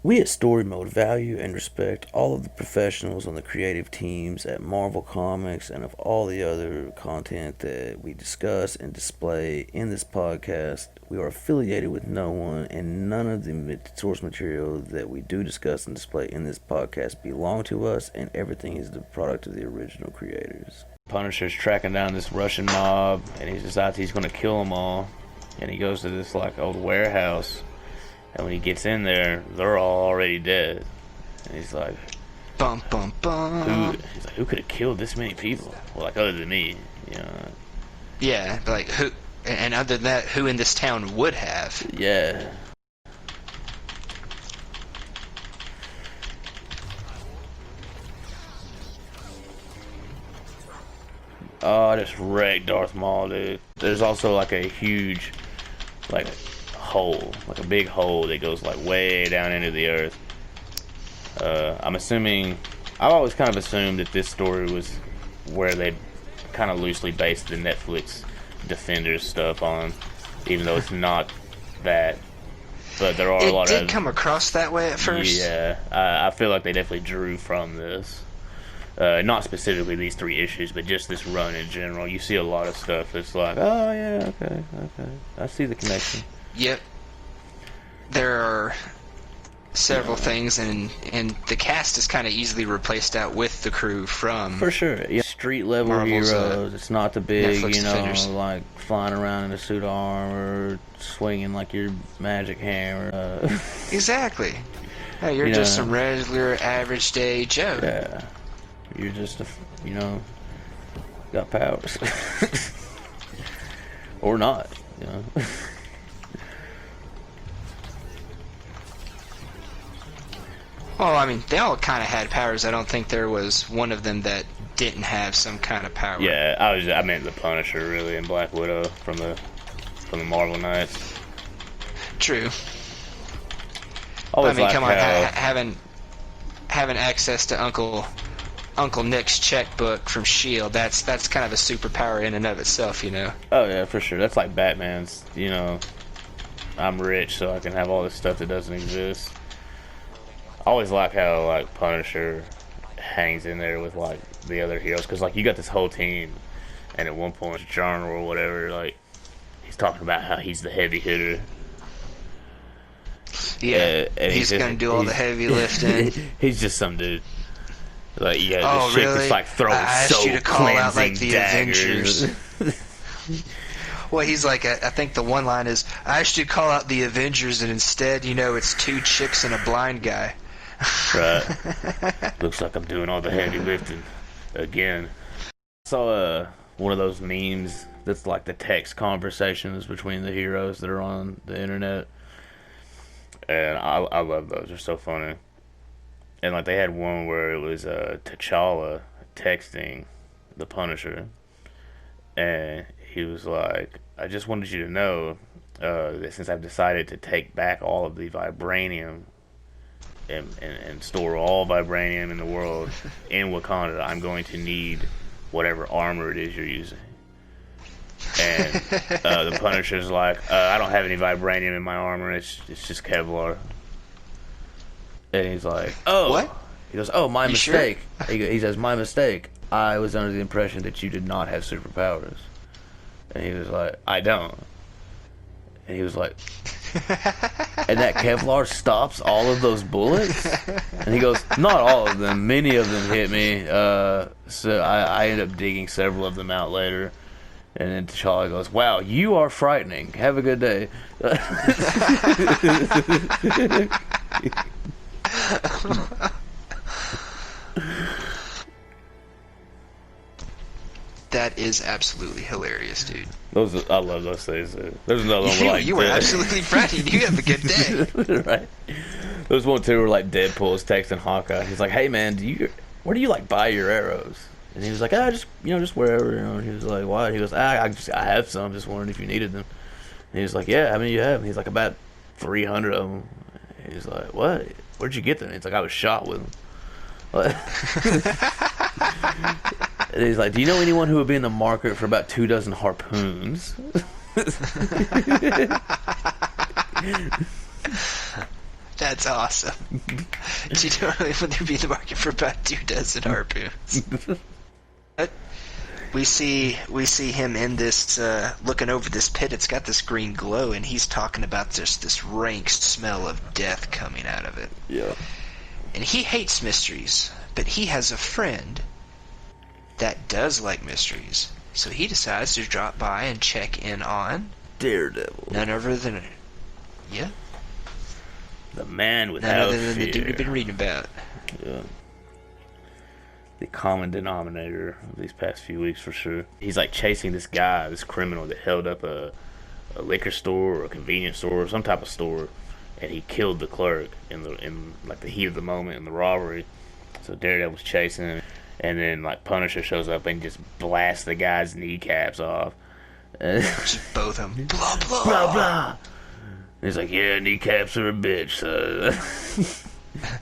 We at Story Mode value and respect all of the professionals on the creative teams at Marvel Comics and of all the other content that we discuss and display in this podcast. We are affiliated with no one, and none of the source material that we do discuss and display in this podcast belong to us, and everything is the product of the original creators. Punisher's tracking down this Russian mob, and he decides he's going to kill them all. And he goes to this like old warehouse. And when he gets in there, they're all already dead. And he's like, Bum bum bum. who could have killed this many people? Well, like other than me, you know. Yeah, but like who? And other than that, who in this town would have? Yeah. Oh, I just wrecked Darth Maul, dude. There's also like a huge, like, hole, like a big hole that goes like way down into the earth. I'm assuming, I've always kind of assumed that this story was where they kind of loosely based the Netflix Defenders stuff on, even though it's not that. But there are a lot of. It did come across that way at first. Yeah, I feel like they definitely drew from this. Not specifically these 3 issues, but just this run in general. You see a lot of stuff that's like, oh yeah, okay, I see the connection. Yep. There are several things, and the cast is kind of easily replaced out with the crew from. For sure, yeah. Street level Marvel's, heroes. It's not the big, Netflix Defenders. like flying around in a suit of armor, swinging like your magic hammer. Exactly. Hey, you're just some regular, average day Joe. Yeah, you're just got powers, or not, Well, I mean, they all kind of had powers. I don't think there was one of them that didn't have some kind of power. Yeah, I meant the Punisher really, and Black Widow from the Marvel Knights. True. Always I mean, come on, how... having access to Uncle Nick's checkbook from Shield, that's kind of a superpower in and of itself, Oh yeah, for sure. That's like Batman's. I'm rich, so I can have all this stuff that doesn't exist. I always like how like Punisher hangs in there with like the other heroes, because like you got this whole team, and at one point, Journal or whatever, like he's talking about how he's the heavy hitter. Yeah, and he's gonna do all the heavy lifting. He's just some dude. Like yeah, oh, this chick really? is like throwing I asked you to call out like the daggers. Avengers. Well, he's like, I think the one line is, I asked you to call out the Avengers, and instead, it's 2 chicks and a blind guy. Right. Looks like I'm doing all the heavy lifting again. I saw one of those memes that's like the text conversations between the heroes that are on the internet, and I love those. They're so funny. And like they had one where it was T'Challa texting the Punisher, and he was like, I just wanted you to know that since I've decided to take back all of the vibranium and store all vibranium in the world in Wakanda, I'm going to need whatever armor it is you're using. And the Punisher's like, I don't have any vibranium in my armor, it's just Kevlar. And he's like, oh. What? He goes, oh, my You mistake. sure? He says, my mistake. I was under the impression that you did not have superpowers. And he was like, I don't. And he was like, and that Kevlar stops all of those bullets? And he goes, not all of them. Many of them hit me. So I ended up digging several of them out later. And then T'Challa goes, wow, you are frightening. Have a good day. That is absolutely hilarious, dude. I love those things. There's another one where like you were absolutely frightening. You have a good day. Right. There's one too where like Deadpool is texting Hawkeye. He's like, hey man, where do you like buy your arrows? And he was like, just wherever. And he was like, why? He goes, I have some. Just wondering if you needed them. And he was like, yeah, how many do you have? And he's like, about 300 of them. And he's like, what? Where'd you get them? And he's like, I was shot with them. And he's like, do you know anyone who would be in the market for about 24 harpoons? That's awesome. You totally would there be in the market for about 2 dozen harpoons. But we see him in this looking over this pit. It's got this green glow, and he's talking about this rank smell of death coming out of it. Yeah. And he hates mysteries, but he has a friend that does like mysteries. So he decides to drop by and check in on Daredevil. none other than The man none without other than fear. the dude we've been reading about. Yeah. The common denominator of these past few weeks for sure. He's like chasing this guy, this criminal that held up a liquor store or a convenience store or some type of store, and he killed the clerk in like the heat of the moment in the robbery. So Daredevil's chasing him, and then like Punisher shows up and just blasts the guy's kneecaps off. Just both of them. Blah, blah. Blah blah. He's like, yeah, kneecaps are a bitch. So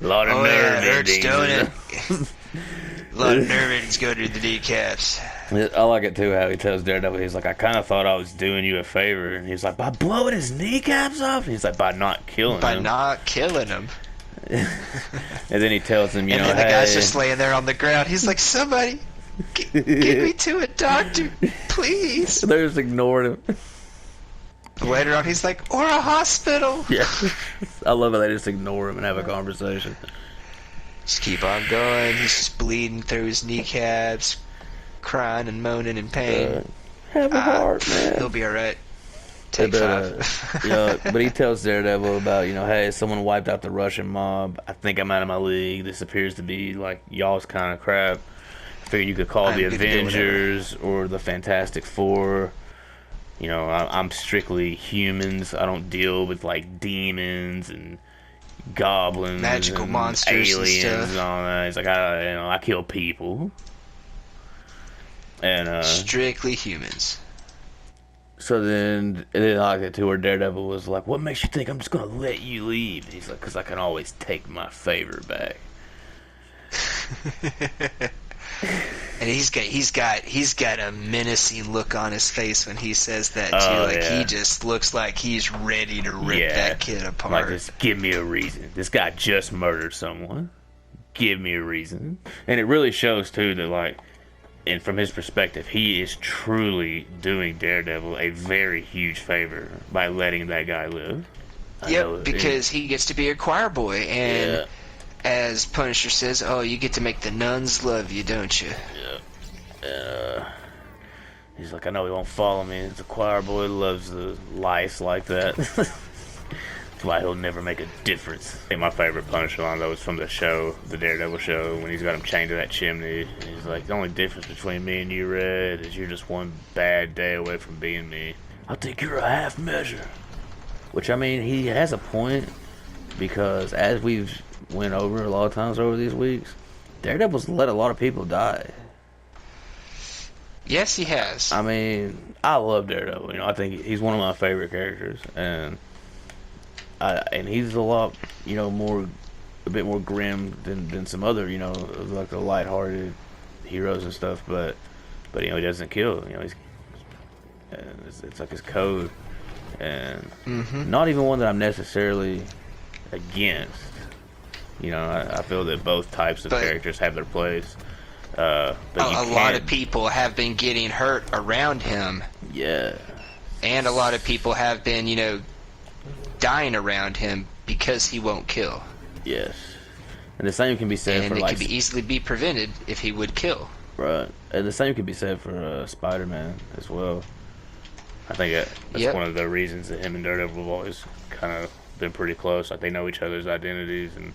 a lot of nerve hurts, endings. don't it? A lot of nerve endings go to the kneecaps. I like it too how he tells Daredevil, he's like, I kind of thought I was doing you a favor. And he's like, by blowing his kneecaps off? And he's like, by not killing him. By not killing him. And then he tells him, and then the guy's just laying there on the ground. He's like, somebody, get me to a doctor, please. They're just ignoring him. Later on, he's like, or a hospital. Yeah. I love how they just ignore him and have a conversation. Just keep on going. He's just bleeding through his kneecaps, crying and moaning in pain. Have a heart, man. He'll be alright. Take 5. But he tells Daredevil about, hey, someone wiped out the Russian mob. I think I'm out of my league. This appears to be like y'all's kind of crap. I figured you could call the Avengers or the Fantastic Four. I'm strictly humans. I don't deal with like demons and goblins, magical and monsters, aliens, and stuff. all that. He's like, I kill people, and strictly humans. So then they like it to where Daredevil was like, "What makes you think I'm just gonna let you leave?" And he's like, "Cause I can always take my favor back." And he's got a menacing look on his face when he says that too. He just looks like he's ready to rip that kid apart. Like, just give me a reason. This guy just murdered someone. Give me a reason. And it really shows too that, like, and from his perspective, he is truly doing Daredevil a very huge favor by letting that guy live. Yep, because he gets to be a choir boy, and as Punisher says, oh, you get to make the nuns love you, don't you? Yeah. He's like, I know he won't follow me. The choir boy loves the lice like that. That's why he'll never make a difference. I think my favorite Punisher line, though, is from the show, the Daredevil show, when he's got him chained to that chimney. And he's like, the only difference between me and you, Red, is you're just one bad day away from being me. I think you're a half measure. Which, I mean, he has a point, because as we've went over a lot of times over these weeks, Daredevil's let a lot of people die. Yes, he has. I mean, I love Daredevil. I think he's one of my favorite characters, and he's a lot, a bit more grim than some other, like the lighthearted heroes and stuff. But he doesn't kill. It's like his code, and not even one that I'm necessarily against. I feel that both types of characters have their place. But a lot of people have been getting hurt around him. Yeah. And a lot of people have been, dying around him because he won't kill. Yes. And the same can be said for, and like... it could easily be prevented if he would kill. Right. And the same can be said for Spider-Man as well. I think that's one of the reasons that him and Daredevil have always kind of been pretty close. Like, they know each other's identities, and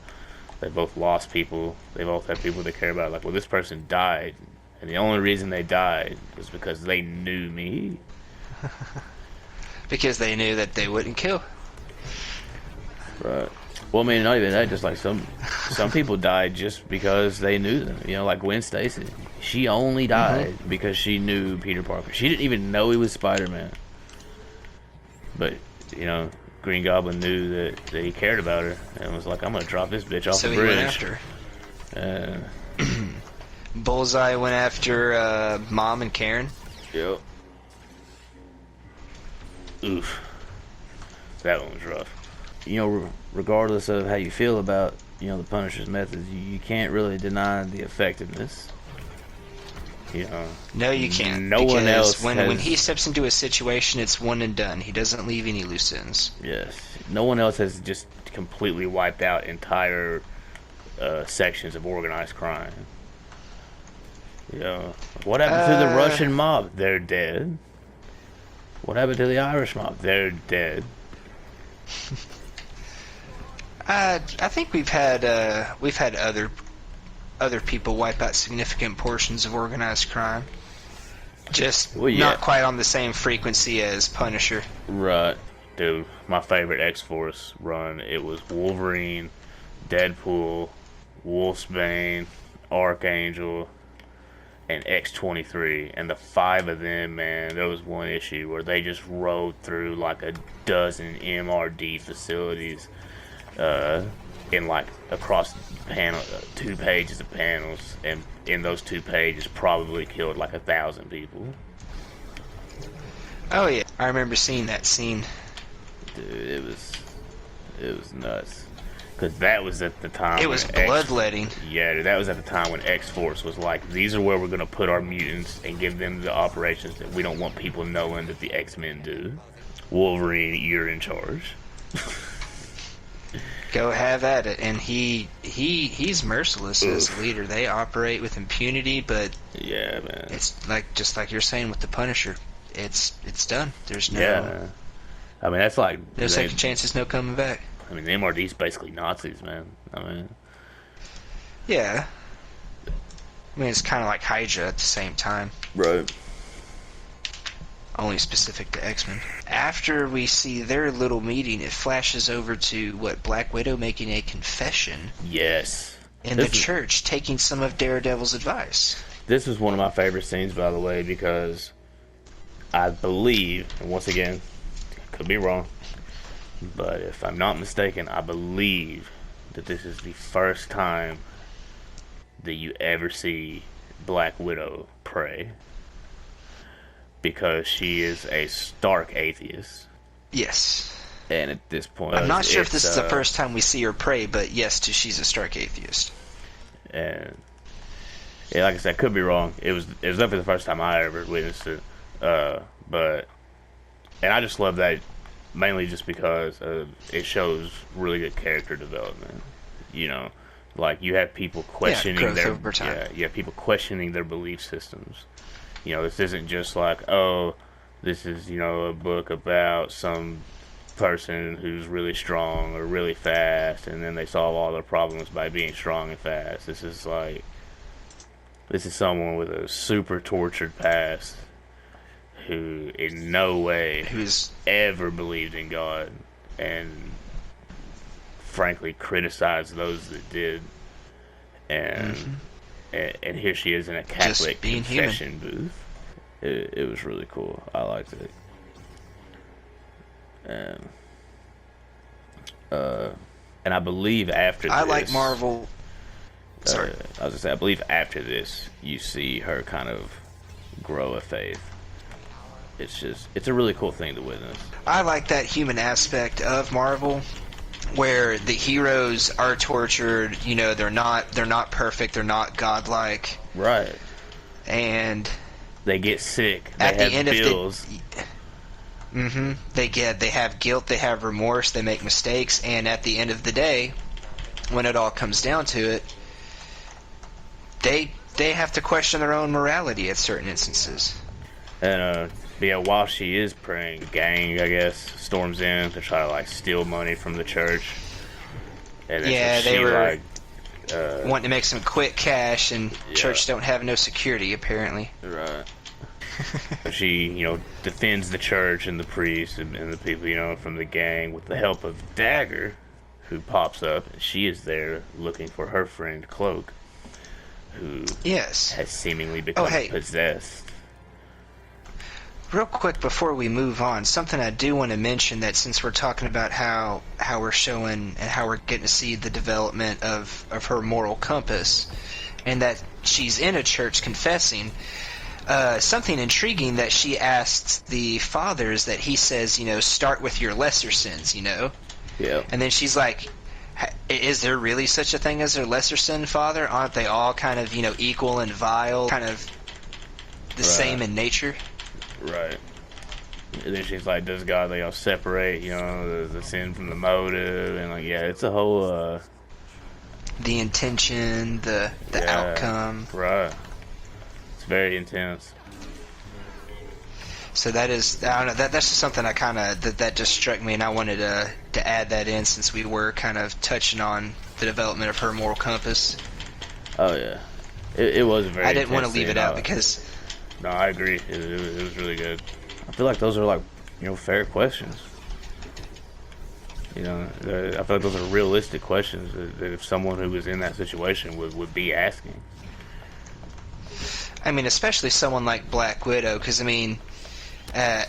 they both lost people. They both have people they care about. Like, well, this person died, and the only reason they died was because they knew me. Because they knew that they wouldn't kill. Right. Well, I mean, not even that. Just like some people died just because they knew them. Like Gwen Stacy. She only died because she knew Peter Parker. She didn't even know he was Spider-Man. But Green Goblin knew that he cared about her and was like, I'm gonna drop this bitch off the bridge. So he went after her. Bullseye went after Mom and Karen. Yep. Oof. That one was rough. regardless of how you feel about the Punisher's methods, you can't really deny the effectiveness. No, you can't. No one else when he steps into a situation, it's one and done. He doesn't leave any loose ends. Yes, no one else has just completely wiped out entire sections of organized crime. What happened to the Russian mob? They're dead. What happened to the Irish mob? They're dead. I think we've had other people wipe out significant portions of organized crime. Just not quite on the same frequency as Punisher. Right. Dude, my favorite X-Force run, it was Wolverine, Deadpool, Wolfsbane, Archangel, and X-23. And the 5 of them, man, there was one issue where they just rode through like a dozen MRD facilities in like across panel 2 pages of panels, and in those 2 pages probably killed like 1,000 people. Oh yeah, I remember seeing that scene. Dude, it was nuts. Because that was at the time. It was bloodletting. Yeah, dude, that was at the time when X-Force was like, these are where we're going to put our mutants and give them the operations that we don't want people knowing that the X-Men do. Wolverine, you're in charge. Go have at it. And he's merciless as a leader. They operate with impunity, but yeah, man, it's just like you're saying with the Punisher. It's done. There's no. Yeah. I mean, that's like no second chances, no coming back. I mean, the MRD's basically Nazis, man. I mean, yeah. I mean, it's kind of like Hydra at the same time. Right. Only specific to X-Men. After we see their little meeting, it flashes over to Black Widow making a confession. Yes. In the church, taking some of Daredevil's advice. This is one of my favorite scenes, by the way, because I believe, and once again, could be wrong, but if I'm not mistaken, I believe that this is the first time that you ever see Black Widow pray, because she is a stark atheist. Yes. And at this point, I'm not sure if this is the first time we see her pray, but yes, she's a stark atheist. And yeah, like I said, I could be wrong. It was definitely the first time I ever witnessed it. And I just love that, mainly just because it shows really good character development. Like you have people questioning their over time. Yeah, you have people questioning their belief systems. This isn't just like, oh, this is a book about some person who's really strong or really fast, and then they solve all their problems by being strong and fast. This is someone with a super tortured past who in no way who's ever believed in God, and frankly criticized those that did. And and here she is in a Catholic confession booth. It was really cool. I liked it. And I believe after this, I like Marvel. Sorry. I was gonna say, I believe after this, you see her kind of grow a faith. It's a really cool thing to witness. I like that human aspect of Marvel, where the heroes are tortured. They're not perfect. They're not godlike. Right. And they get sick. At they the have end bills. They have guilt. They have remorse. They make mistakes. And at the end of the day, when it all comes down to it, they have to question their own morality at certain instances. And while she is praying, gang, I guess, storms in to try to steal money from the church. And they were wanting to make some quick cash, and church don't have no security apparently. Right. She, defends the church and the priests and the people, from the gang with the help of Dagger, who pops up. She is there looking for her friend Cloak, who has seemingly become possessed. Real quick before we move on, something I do want to mention, that since we're talking about how we're showing and how we're getting to see the development of her moral compass, and that she's in a church confessing, something intriguing that she asks the fathers, that he says, start with your lesser sins, Yeah. And then she's like, is there really such a thing as a lesser sin, Father? Aren't they all kind of, equal and vile, kind of the same in nature? Right. And then she's like, does God, separate, the sin from the motive? And, like, yeah, it's a whole, the intention, the outcome. Right. It's very intense. So that is, I don't know, that's just something I kind of, that just struck me, and I wanted to add that in since we were kind of touching on the development of her moral compass. Oh, yeah. It was very I didn't want to intense, leave it out because... No, I agree. It was really good. I feel like those are, like, fair questions. I feel like those are realistic questions that if someone who was in that situation would be asking. I mean, especially someone like Black Widow, because, I mean... a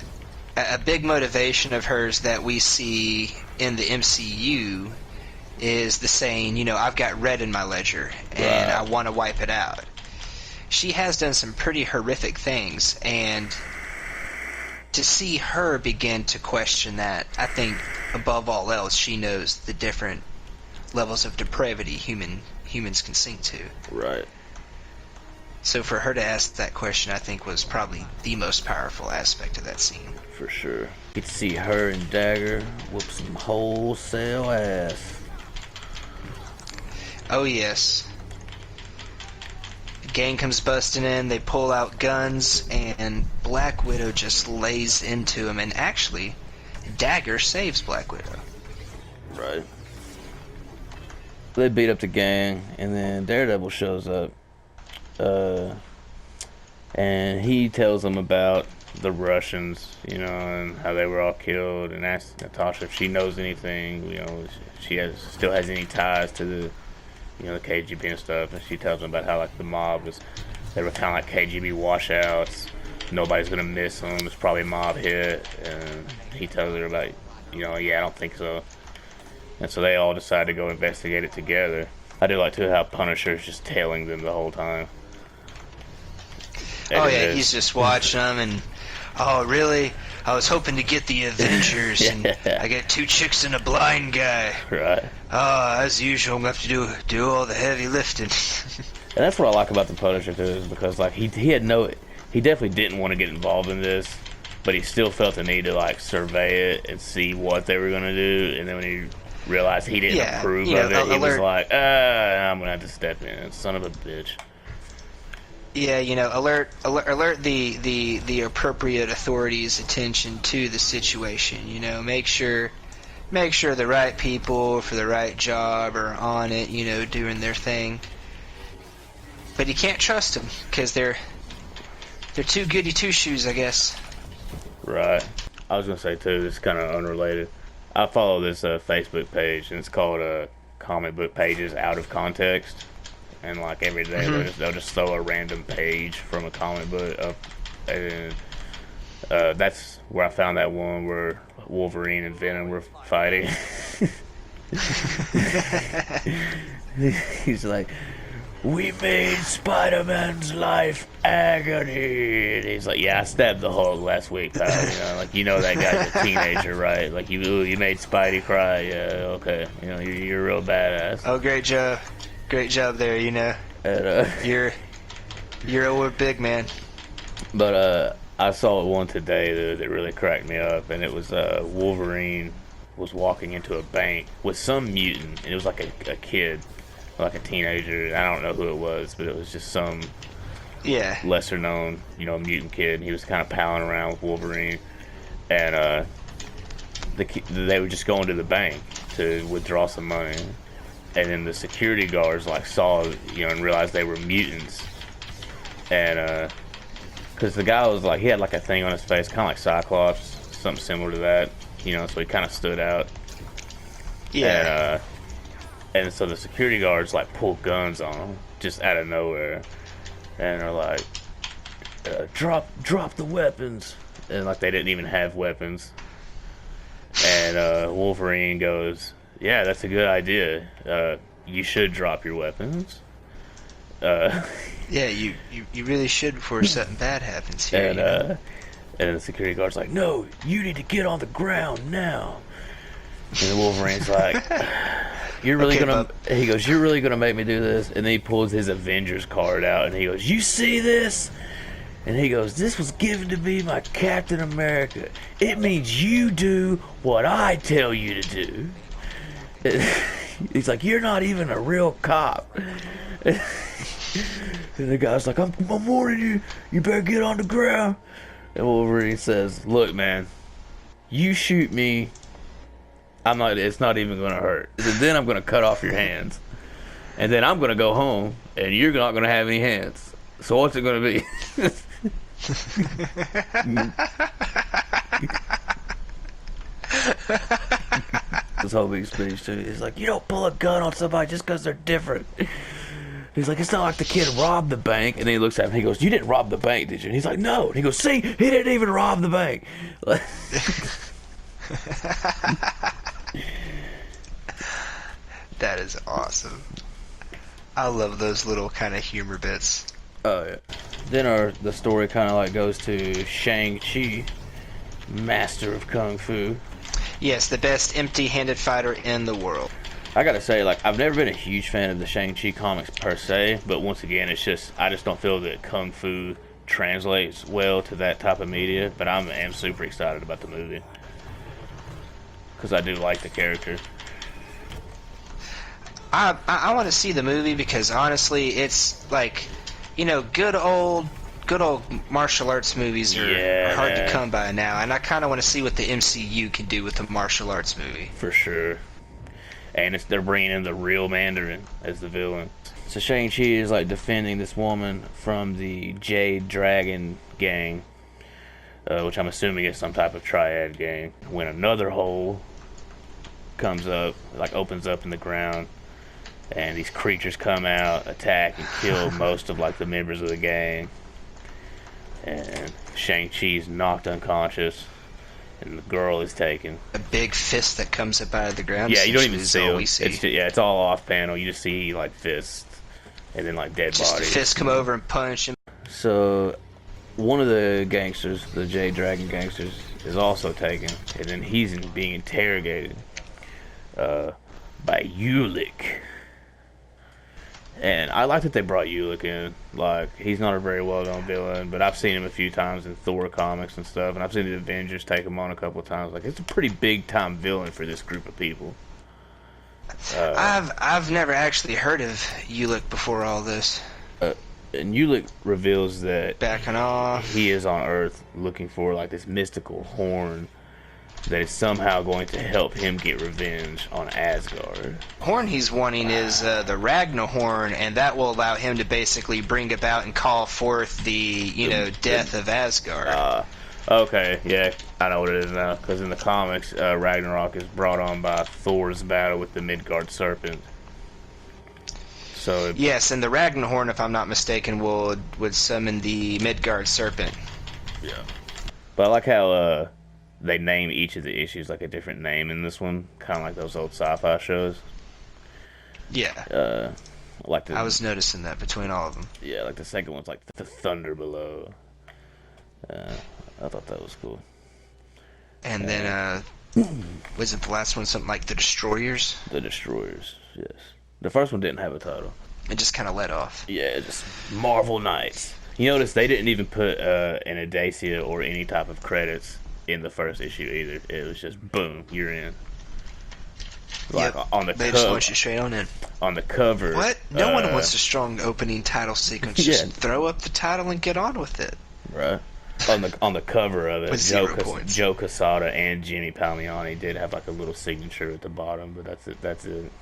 big motivation of hers that we see in the MCU is the saying, I've got red in my ledger, and I want to wipe it out. She has done some pretty horrific things, and to see her begin to question that, I think, above all else, she knows the different levels of depravity humans can sink to. Right. So for her to ask that question, I think, was probably the most powerful aspect of that scene. For sure. You could see her and Dagger whoop some wholesale ass. Oh, yes. The gang comes busting in, they pull out guns, and Black Widow just lays into him. And actually, Dagger saves Black Widow. Right. They beat up the gang, and then Daredevil shows up. And he tells them about the Russians, and how they were all killed, and asks Natasha if she knows anything, if she still has any ties to the, the KGB and stuff. And she tells them about how, like, the mob they were kind of like KGB washouts. Nobody's gonna miss them. It's probably a mob hit. And he tells her about, yeah, I don't think so. And so they all decide to go investigate it together. I do like, too, how Punisher's just tailing them the whole time. Oh, yeah, he's just watching them, and, oh, really? I was hoping to get the Avengers, and I get two chicks and a blind guy. Right. Oh, as usual, I'm going to have to do all the heavy lifting. And that's what I like about the Punisher, too, is because, like, he definitely didn't want to get involved in this, but he still felt the need to, like, survey it and see what they were going to do. And then when he realized he didn't approve of it, he was like, I'm going to have to step in. Son of a bitch. Yeah, alert the appropriate authorities' attention to the situation. Make sure the right people for the right job are on it. Doing their thing. But you can't trust them because they're too goody two shoes, I guess. Right. I was gonna say too. This is kind of unrelated. I follow this Facebook page, and it's called Comic Book Pages Out of Context. And, like, every day they'll just throw a random page from a comic book up, and that's where I found that one where Wolverine and Venom were fighting. He's like, "We made Spider-Man's life agony." And he's like, "Yeah, I stabbed the Hulk last week, pal. That guy's a teenager, right? Like, you made Spidey cry. Yeah, okay. You're a real badass." Oh, great job. Great job there, And, you're a big man. But I saw one today that really cracked me up, and it was Wolverine was walking into a bank with some mutant, and it was like a kid, like a teenager. I don't know who it was, but it was just some lesser known, mutant kid, and he was kind of palling around with Wolverine, and they were just going to the bank to withdraw some money. And then the security guards, like, saw, and realized they were mutants. And, because the guy was, like, he had, like, a thing on his face, kind of like Cyclops, something similar to that, so he kind of stood out. Yeah. And so the security guards, like, pulled guns on him, just out of nowhere. And they're like, drop the weapons. And, like, they didn't even have weapons. And, Wolverine goes, "Yeah, that's a good idea. You should drop your weapons." Yeah, you really should before something bad happens here. And the security guard's like, "No, you need to get on the ground now." And the Wolverine's like, "You're really Okay, gonna?" bub. He goes, "You're really gonna make me do this?" And then he pulls his Avengers card out, and he goes, "You see this?" And he goes, "This was given to me by Captain America. It means you do what I tell you to do." He's like, "You're not even a real cop." And the guy's like, I'm warning you. You better get on the ground." And Wolverine says, "Look, man, you shoot me, I'm not. It's not even gonna hurt. And then I'm gonna cut off your hands, and then I'm gonna go home, and you're not gonna have any hands. So what's it gonna be?" This whole big speech too. He's like, "You don't pull a gun on somebody just because they're different." He's like, "It's not like the kid robbed the bank." And then he looks at him and he goes, "You didn't rob the bank, did you?" And he's like, "No." And he goes, "See, he didn't even rob the bank." That is awesome. I love those little kind of humor bits. Oh yeah. Then the story kind of like goes to Shang-Chi, master of kung fu. Yes, the best empty-handed fighter in the world. I gotta say, like, I've never been a huge fan of the Shang-Chi comics per se, but once again, I just don't feel that kung fu translates well to that type of media. But I am super excited about the movie because I do like the character. I want to see the movie because honestly, it's like, good old martial arts movies are hard to come by now, and I kind of want to see what the MCU can do with a martial arts movie. For sure. And they're bringing in the real Mandarin as the villain. So Shang-Chi is like defending this woman from the Jade Dragon gang, which I'm assuming is some type of triad gang, when another hole comes up, like opens up in the ground, and these creatures come out, attack, and kill most of like the members of the gang. And Shang-Chi's knocked unconscious, and the girl is taken. A big fist that comes up out of the ground. Yeah, you don't even see all it. we see. It's all off panel. You just see like fists, and then like dead Just bodies. the fist come over and punch him. So, one of the gangsters, the Jade Dragon gangsters, is also taken, and then he's being interrogated by Ulick. And I like that they brought Ulick in. Like, he's not a very well-known villain, but I've seen him a few times in Thor comics and stuff, and I've seen the Avengers take him on a couple of times. Like, it's a pretty big-time villain for this group of people. I've never actually heard of Ulick before all this. And Ulick reveals that Backing off. he is on Earth looking for, like, this mystical horn that is somehow going to help him get revenge on Asgard. Horn he's wanting is the Ragnar horn, and that will allow him to basically bring about and call forth the death of Asgard. Okay, yeah, I know what it is now. Because in the comics, Ragnarok is brought on by Thor's battle with the Midgard serpent. So Yes, and the Ragnar horn, if I'm not mistaken, would summon the Midgard serpent. Yeah. But I like how they name each of the issues like a different name in this one, kind of like those old sci-fi shows. Yeah. I was noticing that between all of them. Yeah, like the second one's like the Thunder Below. I thought that was cool. And then, was it the last one something like the Destroyers? The Destroyers, yes. The first one didn't have a title. It just kind of let off. Yeah, just Marvel Knights. You notice they didn't even put an Audacia or any type of credits in the first issue either. It was just boom, you're in. Like on the they cover, just want you straight on in. On the cover. What? No one wants a strong opening title sequence. Just throw up the title and get on with it. Right. On the cover of it, With Joe Quesada and Jimmy Palmiotti did have like a little signature at the bottom, but that's it.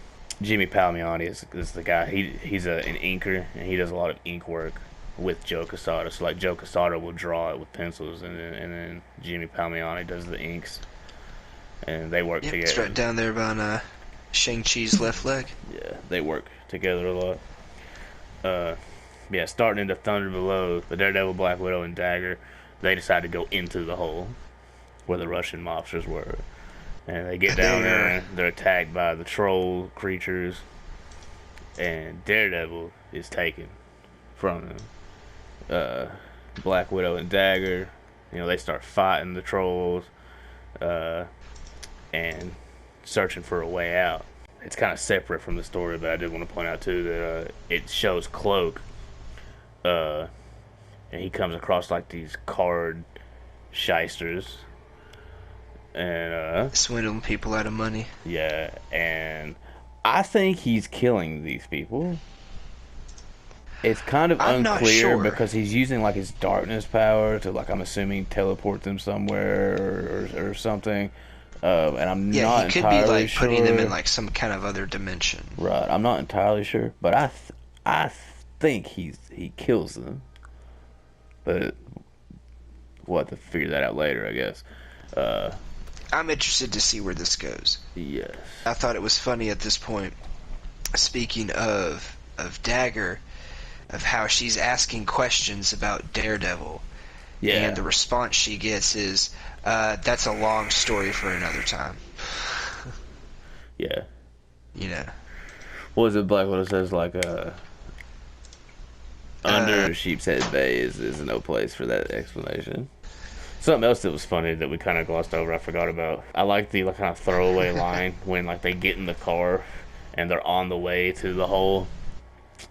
Jimmy Palmiotti is the guy. He's an inker, and he does a lot of ink work with Joe Quesada. So like Joe Quesada will draw it with pencils, and then Jimmy Palmiotti does the inks, and they work together. It's right down there on Shang-Chi's left leg. Yeah, they work together a lot. Yeah, starting into Thunder Below, the Daredevil, Black Widow, and Dagger, they decide to go into the hole where the Russian mobsters were. And they get down there, and they're attacked by the troll creatures, and Daredevil is taken from them. Black Widow and Dagger, they start fighting the trolls, and searching for a way out. It's kind of separate from the story, but I did want to point out too that it shows Cloak, and he comes across like these card shysters, and Swindling people out of money. yeah, and I think he's killing these people. It's kind of I'm not unclear sure. because he's using like his darkness power to, like, I'm assuming teleport them somewhere or something. And I'm Yeah, not he could entirely be like sure. putting them in like some kind of other dimension. Right, I'm not entirely sure, but I think he kills them. But we'll have to figure that out later, I guess. I'm interested to see where this goes. Yes. I thought it was funny at this point. Speaking of Dagger, of how she's asking questions about Daredevil, Yeah. and the response she gets is, "That's a long story for another time." Yeah. You know. What was it Black Widow says, like, under Sheepshead Bay is no place for that explanation. Something else that was funny that we kind of glossed over, I forgot about. I like the kind of throwaway line when, like, they get in the car and they're on the way to the hole,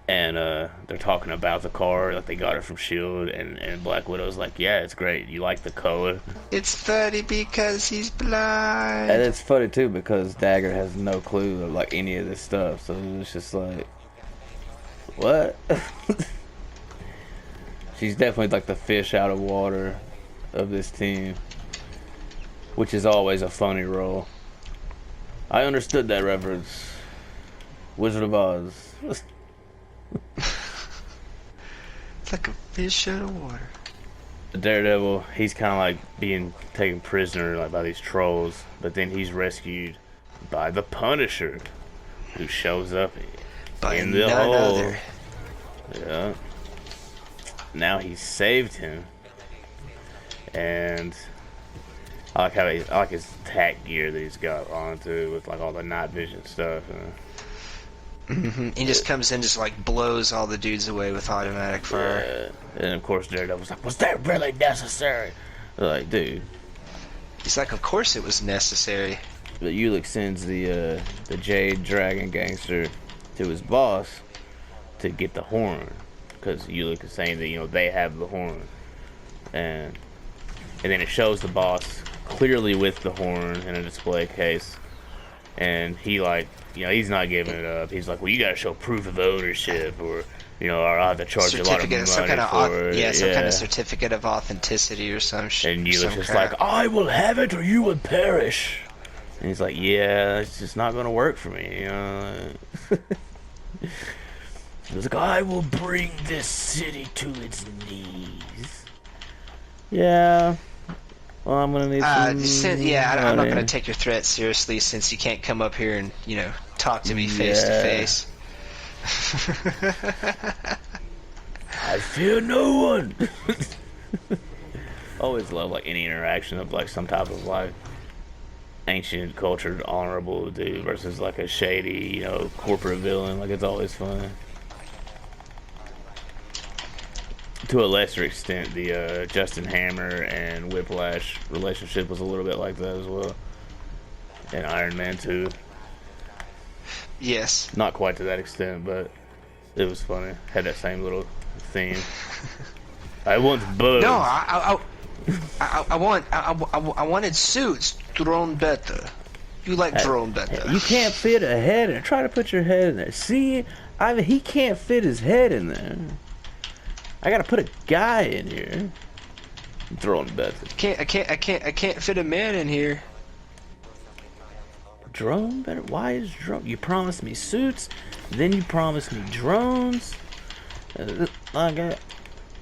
and they're talking about the car, like they got it from S.H.I.E.L.D., and Black Widow's like, yeah, it's great. You like the color? It's funny because he's blind. And it's funny, too, because Dagger has no clue of, like, any of this stuff, so it's just like, what? She's definitely, like, the fish out of water of this team, which is always a funny role. I understood that reference. Wizard of Oz. It's like a fish out of water. The Daredevil, he's kind of like being taken prisoner, like, by these trolls, but then he's rescued by the Punisher, who shows up By in the none hole. other. Yeah. Now he's saved him, and I like his tack gear that he's got on too, with like all the night vision stuff. He just comes in, just like blows all the dudes away with automatic fire. Yeah. And of course Daredevil's like, was that really necessary? They're like, dude. He's like, of course it was necessary. But Ulick sends the Jade Dragon gangster to his boss to get the horn, because Ulick is saying that they have the horn, and then it shows the boss clearly with the horn in a display case, and he he's not giving it up. He's like, well, you gotta show proof of ownership, or or I'll have to charge you a lot of money some kind of for it. some kind of certificate of authenticity or some shit. And Ulick's just like, I will have it or you will perish. And he's like, yeah, it's just not gonna work for me. He's like, I will bring this city to its knees. Yeah. Well, I'm gonna need some. I'm not gonna take your threat seriously since you can't come up here and talk to me face to face. I fear no one. Always love like any interaction of like some type of like ancient cultured honorable dude versus like a shady corporate villain. Like, it's always fun. To a lesser extent, the Justin Hammer and Whiplash relationship was a little bit like that as well. And Iron Man 2. Yes. Not quite to that extent, but it was funny. Had that same little theme. I want bugs. No, I wanted suits thrown better. You like thrown better. You can't fit a head in. Try to put your head in there. See, he can't fit his head in there. I gotta put a guy in here. I'm throwing better. I can't fit a man in here. Drone better? Why is drone? You promised me suits, then you promised me drones.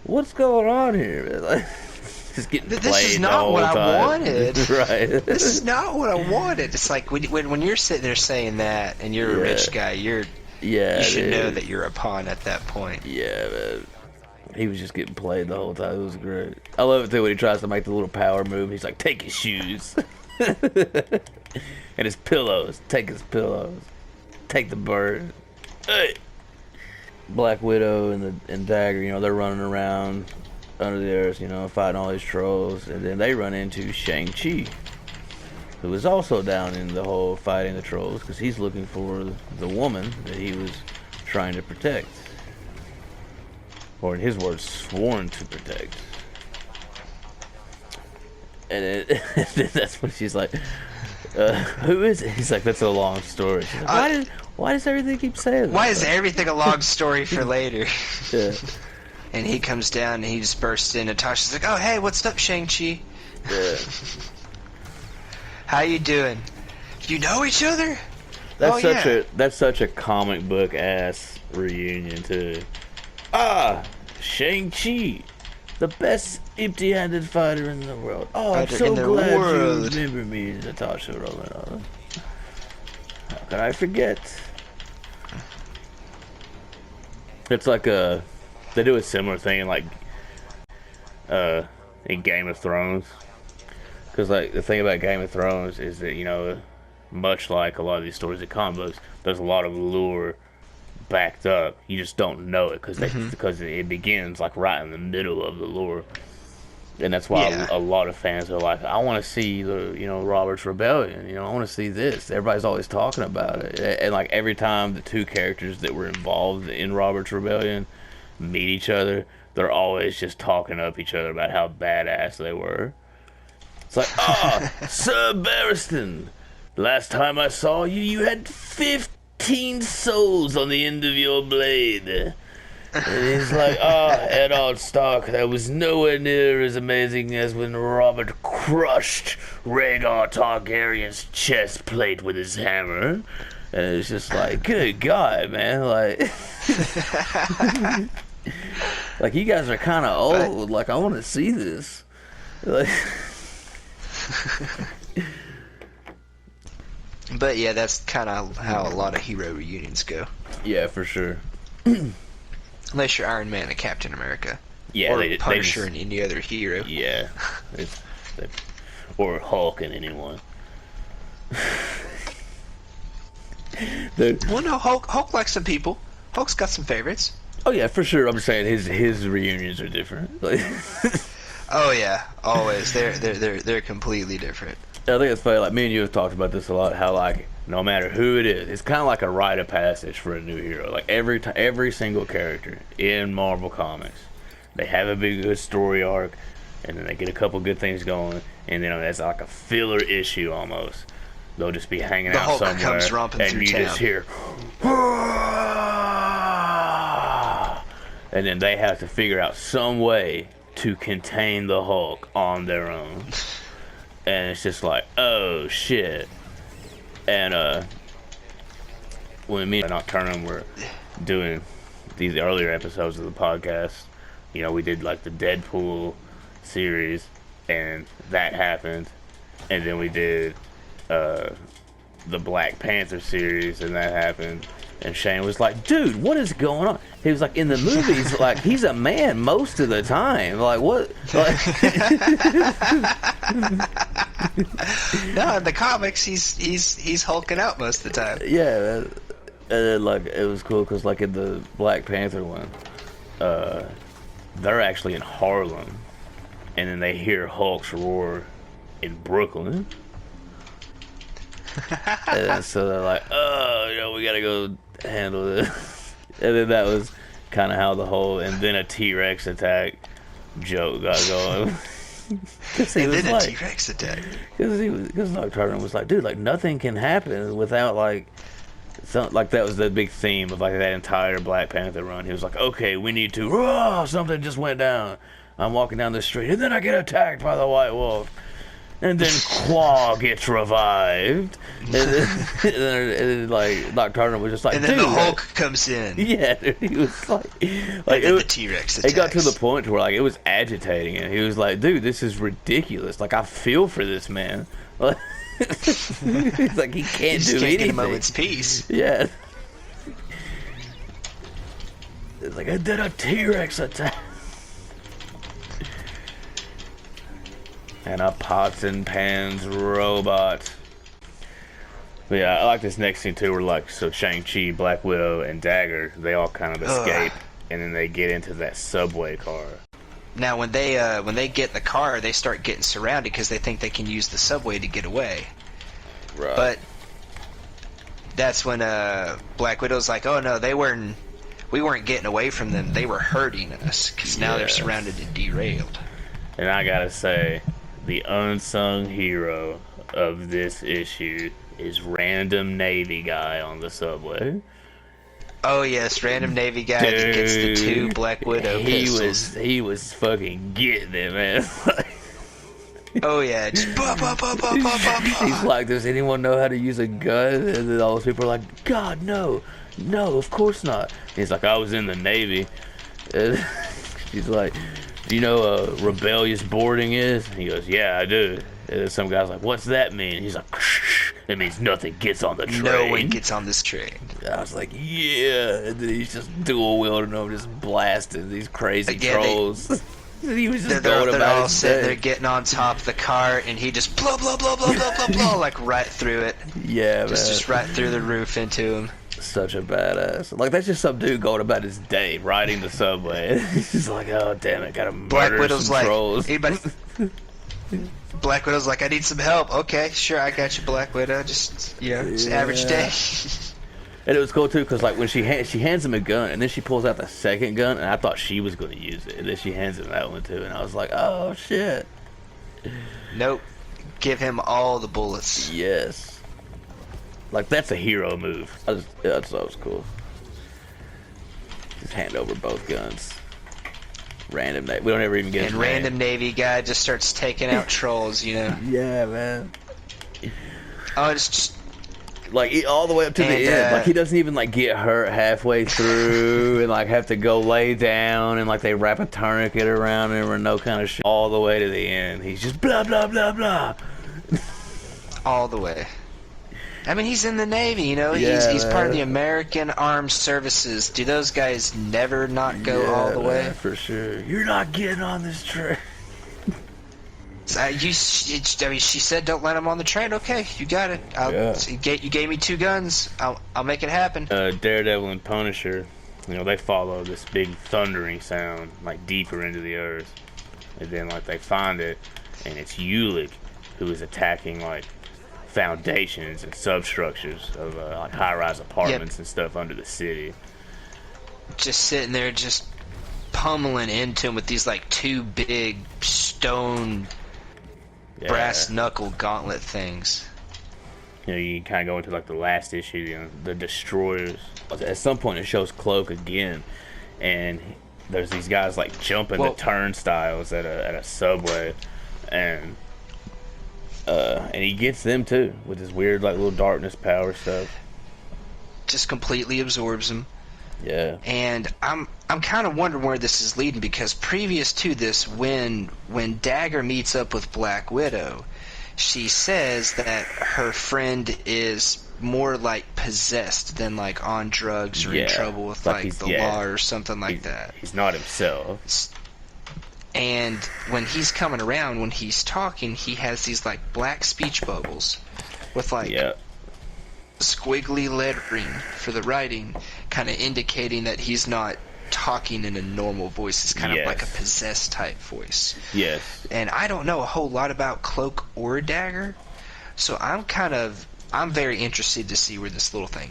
What's going on here? Like, just getting played This is not what I wanted. Right. This is not what I wanted. It's like when you're sitting there saying that, and you're a rich guy, you should know that you're a pawn at that point. Yeah, man. He was just getting played the whole time. It was great. I love it too when he tries to make the little power move. He's like, take his shoes. And his pillows. Take his pillows. Take the bird. Hey. Black Widow and Dagger, they're running around under the earth, fighting all these trolls. And then they run into Shang-Chi. who was also down in the whole fighting the trolls because he's looking for the woman that he was trying to protect. Or in his words, sworn to protect. And that's when she's like, who is it? He's like, that's a long story. She's like, why does everything keep saying that? Why is everything a long story for later? Yeah. And he comes down and he just bursts in. Natasha's like, oh, hey, what's up, Shang-Chi? Yeah. How you doing? You know each other? That's such a comic book ass reunion too. Shang-Chi, the best empty-handed fighter in the world. Oh, I'm so glad you remember me, Natasha Romanoff. How can I forget? It's like they do a similar thing in in Game of Thrones. Because like the thing about Game of Thrones is that much like a lot of these stories of comic books, there's a lot of lore backed up. You just don't know it because it begins like right in the middle of the lore, and that's why a lot of fans are like, I want to see the Robert's Rebellion. I want to see this. Everybody's always talking about it, and like every time the two characters that were involved in Robert's Rebellion meet each other, they're always just talking up each other about how badass they were. It's like, Sir Barristan, last time I saw you, you had 15 souls on the end of your blade. And he's like, Eddard Stark, that was nowhere near as amazing as when Robert crushed Rhaegar Targaryen's chest plate with his hammer. And it's just like, good God, man, like... like, you guys are kind of old, like, I want to see this. Like... But yeah, that's kind of how a lot of hero reunions go. Yeah, for sure. Unless you're Iron Man and Captain America. Yeah, or Punisher and any other hero. Yeah. Or Hulk and anyone. Well, no, Hulk likes some people. Hulk's got some favorites. Oh yeah, for sure. I'm saying his reunions are different. Like oh yeah, always. They're completely different. I think it's funny, like me and you have talked about this a lot, how like no matter who it is, it's kind of like a rite of passage for a new hero. Like every single character in Marvel Comics, they have a big good story arc, and then they get a couple good things going, and then it's like a filler issue almost. They'll just be hanging out Hulk somewhere, comes romping and through you town. just hear, and then they have to figure out some way to contain the Hulk on their own. And it's just like, oh shit. And when me and Nocturnum were doing these earlier episodes of the podcast, we did like the Deadpool series, and that happened. And then we did the Black Panther series, and that happened. And Shane was like, dude, what is going on? He was like, in the movies, like, he's a man most of the time. Like, what? Like... No, in the comics, he's hulking out most of the time. Yeah, and then, like, it was cool because, like, in the Black Panther one, they're actually in Harlem, and then they hear Hulk's roar in Brooklyn. And so they're like, oh, we gotta go handle this. And then that was kind of how the whole, and then a T-Rex attack joke got going. And then a T-Rex attack. Because Nocturnal was like, dude, like nothing can happen without like that was the big theme of like that entire Black Panther run. He was like, okay, we need to, something just went down. I'm walking down the street, and then I get attacked by the White Wolf. And then Claw gets revived. And then like, Nocturnal was just like, and then dude, the Hulk comes in. Yeah, dude, he was like and then the T-Rex attacks. It got to the point where like, it was agitating him. He was like, dude, this is ridiculous. Like, I feel for this man. He's like, he can't do anything. Get a moment's peace. Yeah. It's like, and then a T-Rex attack. And a pots and pans robot. But yeah, I like this next scene too, where like, so Shang-Chi, Black Widow, and Dagger, they all kind of escape, and then they get into that subway car. Now, when they get in the car, they start getting surrounded because they think they can use the subway to get away. Right. But that's when Black Widow's like, oh no, we weren't getting away from them. They were hurting us because now they're surrounded and derailed. And I gotta say, the unsung hero of this issue is random Navy guy on the subway. Oh yes, random Navy guy that gets the 2 Black Widow pistols. He was fucking getting it, man. Oh yeah, just He's like, does anyone know how to use a gun? And then all those people are like, God, no, of course not. He's like, I was in the Navy. And she's like, do you know what rebellious boarding is? And he goes, yeah, I do. And then some guy's like, what's that mean? He's like, it means nothing gets on the train. No one gets on this train. And I was like, yeah. And then he's just dual wielding them, just blasting these crazy trolls. He was just going they're about all his sitting day. there getting on top of the car, and he just blah blah blah blah blah blah blah, like right through it. Yeah, man. Just right through the roof into him. Such a badass. Like, that's just some dude going about his day, riding the subway. He's just like, oh, damn it, gotta Black murder Widow's some like, trolls. anybody? Black Widow's like, I need some help. Okay, sure, I got you, Black Widow. Just, it's an average day. And it was cool, too, because, like, when she hands him a gun, and then she pulls out the second gun, and I thought she was going to use it. And then she hands him that one, too, and I was like, oh, shit. Nope. Give him all the bullets. Yes. Like, that's a hero move. I thought that was cool. Just hand over both guns. Random Navy. We don't ever even get his And name. random Navy guy just starts taking out trolls, Yeah, man. Oh, it's just... Like, all the way up to the end. Like, he doesn't even, like, get hurt halfway through and, like, have to go lay down and, like, they wrap a tourniquet around him or no kind of shit. All the way to the end. He's just blah, blah, blah, blah. all the way. I mean, he's in the Navy, Yeah, he's part of the American Armed Services. Do those guys never not go all the way? For sure. You're not getting on this train. She said don't let him on the train. Okay, you got it. You gave me 2 guns. I'll make it happen. Daredevil and Punisher, they follow this big thundering sound, like, deeper into the earth. And then, like, they find it, and it's Ulick who is attacking, like, foundations and substructures of, like, high-rise apartments and stuff under the city. Just sitting there, just pummeling into him with these, like, 2 big stone... brass knuckle gauntlet things. You kind of go into, like, the last issue, the Destroyers. At some point, it shows Cloak again, and there's these guys, like, jumping the turnstiles at a subway, and he gets them too with his weird, like, little darkness power stuff. Just completely absorbs them. Yeah. And I'm kind of wondering where this is leading, because previous to this, when Dagger meets up with Black Widow, she says that her friend is more like possessed than like on drugs or in trouble with like the law or something like that. He's not himself. And when he's coming around, when he's talking, he has these like black speech bubbles with like squiggly lettering for the writing, kind of indicating that he's not talking in a normal voice. It's kind of like a possessed type voice. Yes. And I don't know a whole lot about Cloak or Dagger, so I'm very interested to see where this little thing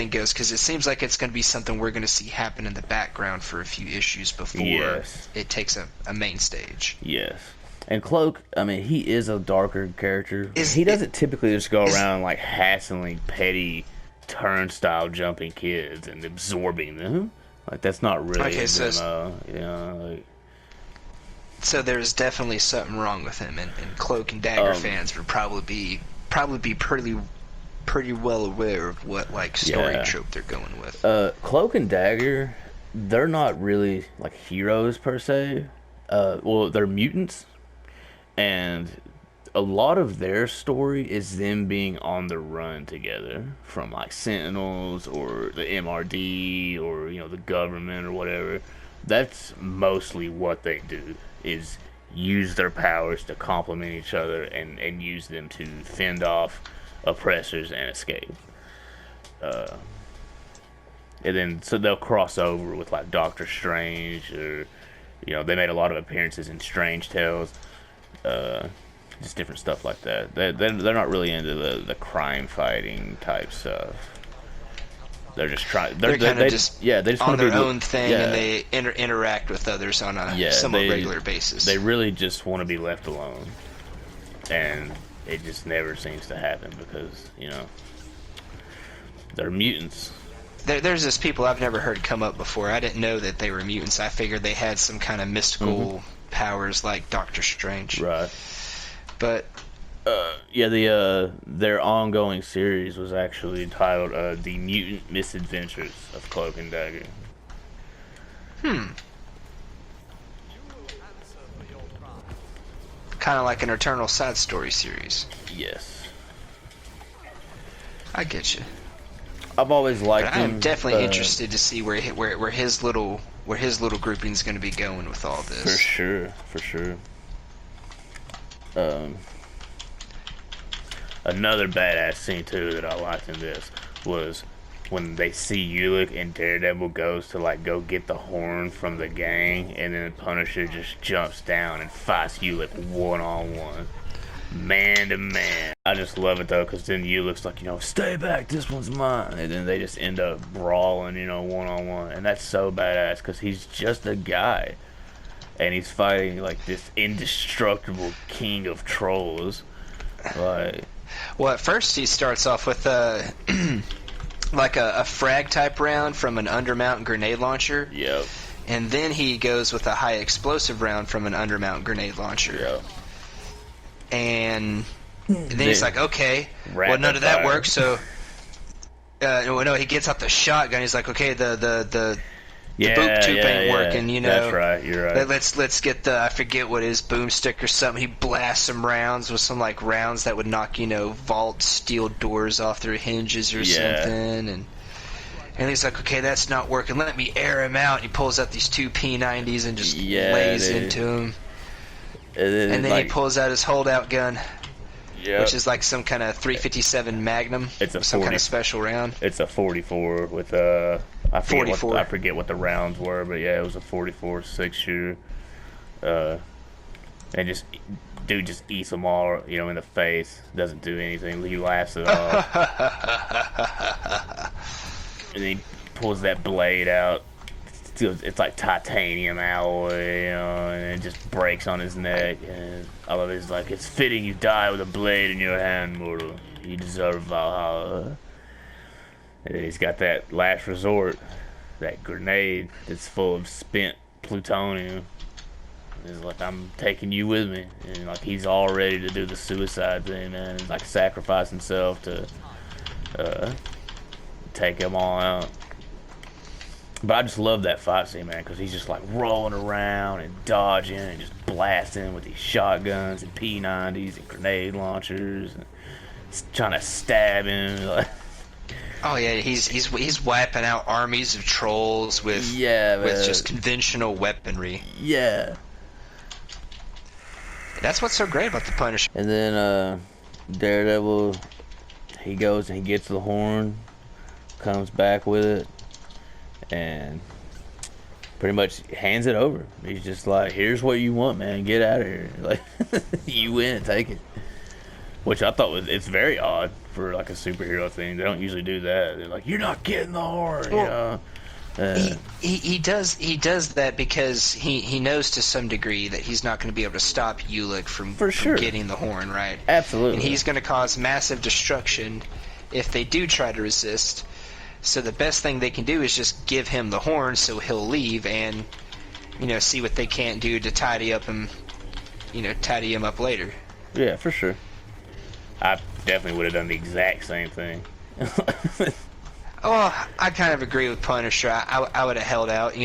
goes, because it seems like it's going to be something we're going to see happen in the background for a few issues before it takes a main stage. Yes. And Cloak, I mean, he is a darker character. He doesn't typically just go around, like, hassling petty turnstile jumping kids and absorbing them. Like, that's not really his MO, So there's definitely something wrong with him, and Cloak and Dagger fans would probably be pretty well aware of what, like, story trope they're going with. Cloak and Dagger, they're not really, like, heroes per se. They're mutants. And a lot of their story is them being on the run together from, like, Sentinels or the MRD or, the government or whatever. That's mostly what they do, is use their powers to complement each other and use them to fend off oppressors and escape. And then, so they'll cross over with, like, Doctor Strange, or, they made a lot of appearances in Strange Tales. just different stuff like that. They're not really into the crime fighting type stuff. They're just trying. They're kind of just they just on want to their be own thing, yeah, and they interact with others on a somewhat regular basis. They really just want to be left alone, and it just never seems to happen because they're mutants. There's this people I've never heard come up before. I didn't know that they were mutants. I figured they had some kind of mystical powers like Doctor Strange. Right. But their ongoing series was actually titled "The Mutant Misadventures of Cloak and Dagger." Kind of like an Eternal Side Story series. Yes. I get you. I've always liked him. I'm definitely interested to see where his little grouping is going to be going with all this. For sure. Another badass scene too that I liked in this was when they see Ulick and Daredevil goes to like go get the horn from the gang, and then Punisher just jumps down and fights Ulick 1-on-1. Man to man. I just love it though, because then Ulick's like, stay back, this one's mine, and then they just end up brawling, 1-on-1, and that's so badass because he's just a guy, and he's fighting like this indestructible king of trolls. Like, well, at first he starts off with like a frag type round from an undermount grenade launcher. Yep. And then he goes with a high explosive round from an undermount grenade launcher. Yep. And then he's like, okay, well, none of that works, so no, he gets out the shotgun. He's like, okay, the boop tube ain't working, That's right, you're right. Let's get the, I forget what his boomstick or something. He blasts some rounds with some like rounds that would knock vault steel doors off their hinges or something, and he's like, okay, that's not working. Let me air him out. And he pulls out these two P90s and just lays into him. And then he pulls out his holdout gun, which is like some kind of 357 Magnum. It's a some kind of special round. It's a 44 with I forget what the rounds were, but yeah, it was a 44 6-shooter. And dude just eats them all, in the face. Doesn't do anything. He laughs it off. And then he pulls that blade out. It's like titanium alloy, and it just breaks on his neck. And I love it. He's like, it's fitting you die with a blade in your hand, mortal. You deserve Valhalla. And then he's got that last resort, that grenade that's full of spent plutonium. He's like, I'm taking you with me. And like, he's all ready to do the suicide thing, man. He's like, sacrifice himself to take them all out. But I just love that fight scene, man, because he's just like rolling around and dodging and just blasting with these shotguns and P90s and grenade launchers and trying to stab him. Oh yeah, he's wiping out armies of trolls with just conventional weaponry. Yeah. That's what's so great about the Punisher. And then Daredevil, he goes and he gets the horn, comes back with it, and pretty much hands it over. He's just like, here's what you want, man, get out of here. Like, you win, take it. Which I thought it's very odd for like a superhero thing. They don't usually do that. They're like, you're not getting the horn, He does that because he knows to some degree that he's not going to be able to stop Ulick from getting the horn, right? Absolutely. And he's going to cause massive destruction if they do try to resist. So the best thing they can do is just give him the horn so he'll leave and, see what they can't do to tidy him up later. Yeah, for sure. I definitely would have done the exact same thing. Oh, I kind of agree with Punisher. I would have held out,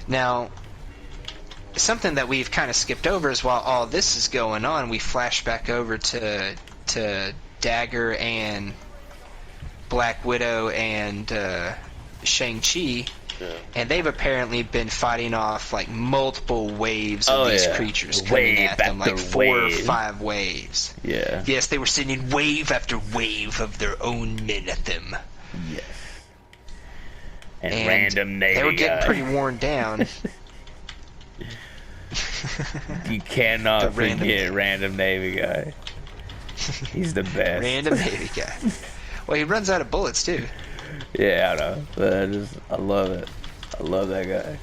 Now, something that we've kind of skipped over is while all this is going on, we flash back over to Dagger and Black Widow and Shang-Chi, and they've apparently been fighting off like multiple waves of these creatures coming at them, like 4 or 5 waves. Yeah. Yes, they were sending wave after wave of their own men at them. Yes. And random Navy they were getting pretty worn down. You cannot The random forget guy. random Navy guy. He's the best. Random Navy guy. Well, he runs out of bullets too. Yeah, I know. But I love it. I love that guy.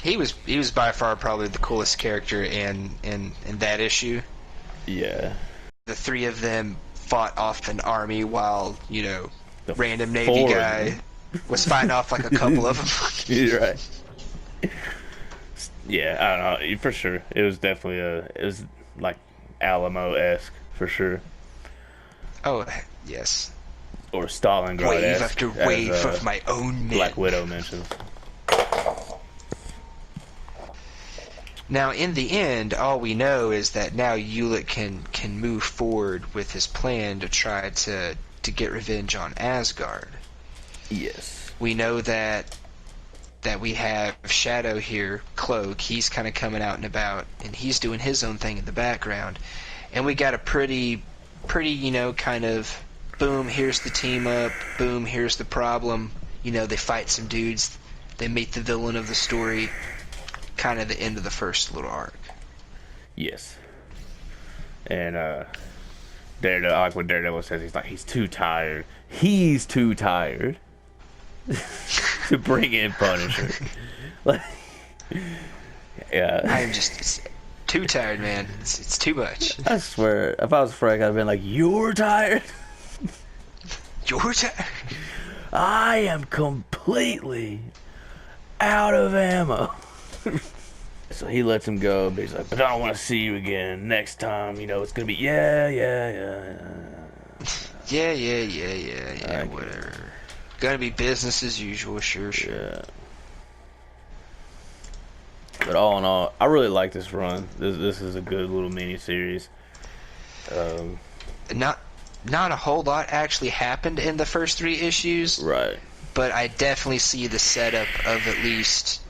He was by far probably the coolest character in that issue. Yeah. The three of them fought off an army while, The random Navy four of guy them. was fighting off like a couple of them. You're right. Yeah, I don't know. For sure. It was definitely it was like Alamo-esque, for sure. Oh, yes. Or Stalingrad-esque. Wave after wave of my own men. Black Widow mentions. Now, in the end, all we know is that now Ulick can move forward with his plan to try to get revenge on Asgard. Yes. We know that we have Shadow here, Cloak. He's kind of coming out and about, and he's doing his own thing in the background. And we got a pretty, kind of, boom, here's the team up, boom, here's the problem. They fight some dudes, they meet the villain of the story. Kind of the end of the first little arc. Yes. And Daredevil, like what Daredevil says, he's too tired. He's too tired to bring in Punisher. Like, yeah. I am just too tired, man. It's too much. I swear, if I was Frank, I'd have been like, "You're tired? You're tired? I am completely out of ammo." So he lets him go, but he's like, "But I don't want to see you again. Next time, it's gonna be yeah, whatever. Gonna be business as usual, sure. Yeah." But all in all, I really like this run. This is a good little mini series. Not a whole lot actually happened in the first 3 issues, Right. but I definitely see the setup of at least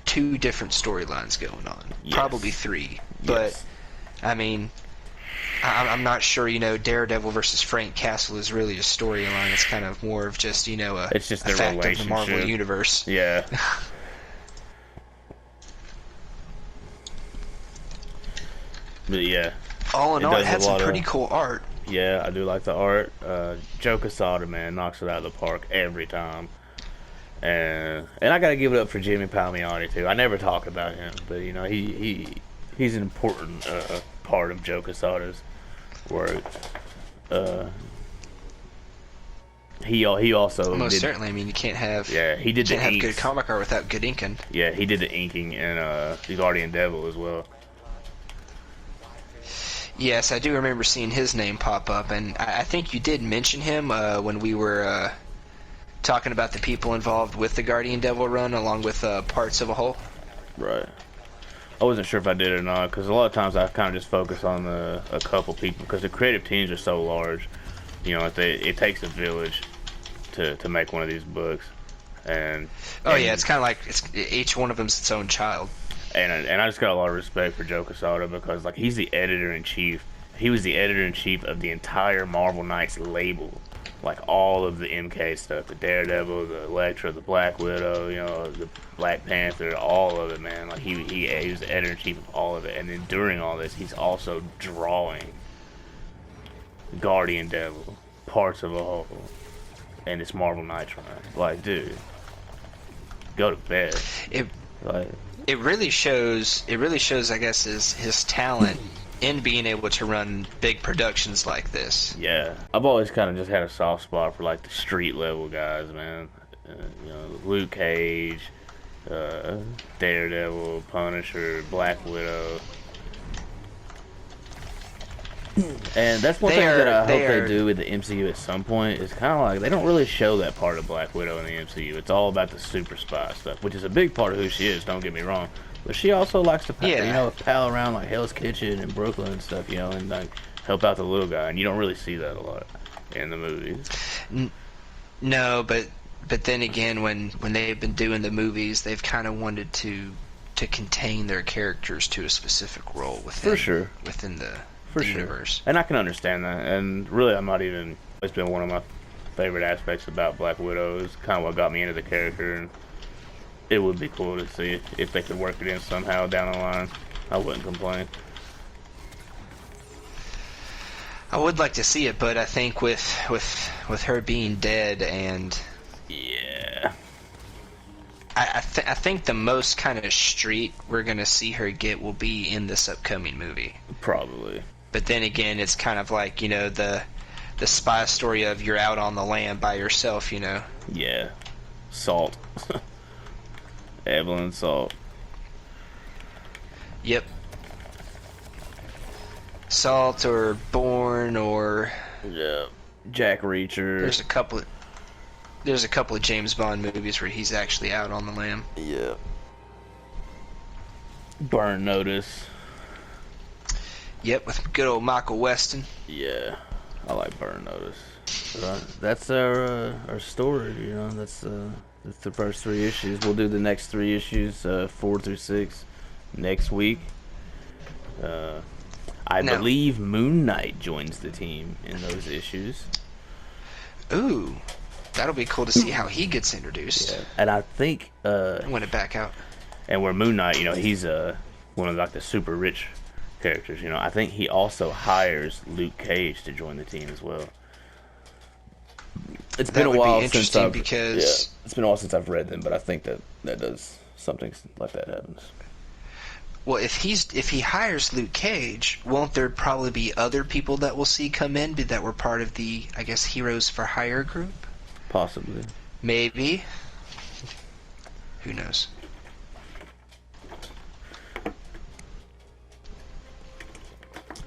2 different storylines going on. Yes. Probably 3. But, Yes. I mean, I'm not sure, Daredevil versus Frank Castle is really a storyline. It's kind of more of just, It's just a their fact of the Marvel relationship. Universe. Yeah. But yeah. All in all, does it a had some lot of- pretty cool art. Yeah, I do like the art. Joe Quesada, man, knocks it out of the park every time. And I gotta give it up for Jimmy Palmiotti too. I never talk about him, but he's an important part of Joe Quesada's work. He also Most did, certainly. I mean, you can't have he did the have inks. good comic art without good inking. Yeah, he did the inking in the Guardian Devil as well. Yes, I do remember seeing his name pop up, and I think you did mention him when we were talking about the people involved with the Guardian Devil run, along with Parts of a Whole. Right. I wasn't sure if I did or not, because a lot of times I kind of just focus on a couple people, because the creative teams are so large. It takes a village to make one of these books. And It's kind of like each one of them's its own child. And I just got a lot of respect for Joe Quesada, because he's the editor-in-chief. He was the editor-in-chief of the entire Marvel Knights label. All of the MK stuff, the Daredevil, the Elektra, the Black Widow, the Black Panther, all of it, man. He was the editor-in-chief of all of it. And then during all this, he's also drawing Guardian Devil, Parts of a Whole, and this Marvel Knights run. Dude, go to bed. It really shows. I guess his talent in being able to run big productions like this. Yeah, I've always kind of just had a soft spot for the street level guys, man. Luke Cage, Daredevil, Punisher, Black Widow. And that's one thing that I hope they do with the MCU at some point, is kind of they don't really show that part of Black Widow in the MCU. It's all about the super spy stuff, which is a big part of who she is, don't get me wrong. But she also likes to pal around Hell's Kitchen and Brooklyn and stuff, and help out the little guy. And you don't really see that a lot in the movies. No, but then again, when they've been doing the movies, they've kind of wanted to contain their characters to a specific role within within the universe. And I can understand that. And really, it's been one of my favorite aspects about Black Widow. Is kind of what got me into the character. And, I really like the fact that they kind of kept her in the background. And I think that's one of the things that I hope they do with the MCU at some point, is kind of It would be cool to see if they could work it in somehow down the line. I wouldn't complain. I would like to see it, but I think with her being dead, and Yeah. I think the most kind of street we're gonna see her get will be in this upcoming movie. Probably. But then again, it's kind of like, the spy story of you're out on the land by yourself, Yeah. Salt. Evelyn Salt. Yep. Salt or Bourne or Yeah. Jack Reacher. There's a couple of James Bond movies where he's actually out on the lam. Yeah. Burn Notice. Yep, with good old Michael Weston. Yeah. I like Burn Notice. But, that's our story, that's the first 3 issues. We'll do the next 3 issues, 4 through 6, next week. I believe Moon Knight joins the team in those issues. Ooh, that'll be cool to see how he gets introduced. Yeah. And I think when it back out. And where Moon Knight, he's one of like the super rich characters. I think he also hires Luke Cage to join the team as well. It's been a while since it's been a while since I've read them, but I think that does something like that happens. Well, if he hires Luke Cage, won't there probably be other people that we'll see come in that were part of the, I guess, Heroes for Hire group? Possibly. Maybe. Who knows?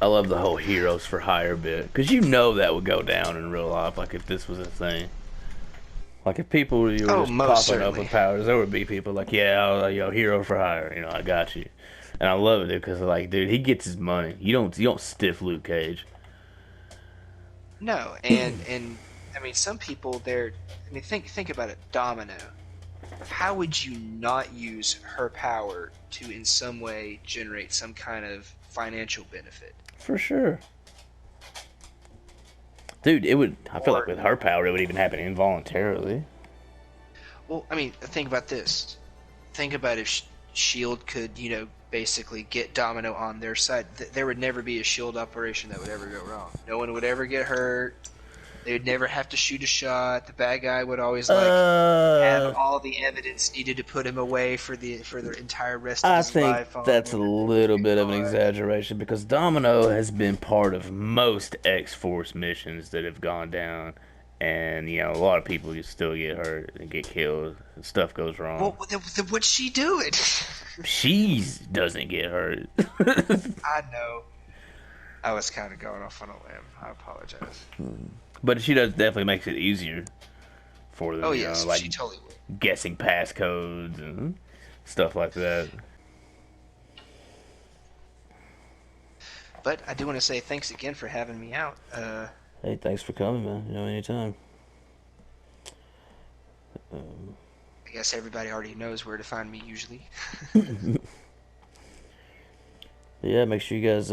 I love the whole Heroes for Hire bit, because that would go down in real life, like if this was a thing. Like if people were just popping up with powers, there would be people like, yeah, hero for hire, I got you. And I love it, dude, because like, dude, he gets his money. You don't stiff Luke Cage. No, and I mean, some people think about it. Domino. How would you not use her power to in some way generate some kind of financial benefit? For sure. Dude, I feel like with her power, it would even happen involuntarily. Well, I mean, think about this. Think about if S.H.I.E.L.D. could, basically get Domino on their side. There would never be a S.H.I.E.L.D. operation that would ever go wrong. No one would ever get hurt. They would never have to shoot a shot. The bad guy would always have all the evidence needed to put him away for the entire rest of his life. I think that's a little bit of an exaggeration, because Domino has been part of most X-Force missions that have gone down, and a lot of people still get hurt and get killed. And stuff goes wrong. Well, what's she doing? She doesn't get hurt. I know. I was kind of going off on a limb. I apologize. But she definitely makes it easier for them. Oh, yes, she totally would. Guessing passcodes and stuff like that. But I do want to say thanks again for having me out. Hey, thanks for coming, man. Anytime. I guess everybody already knows where to find me usually. Yeah, make sure you guys,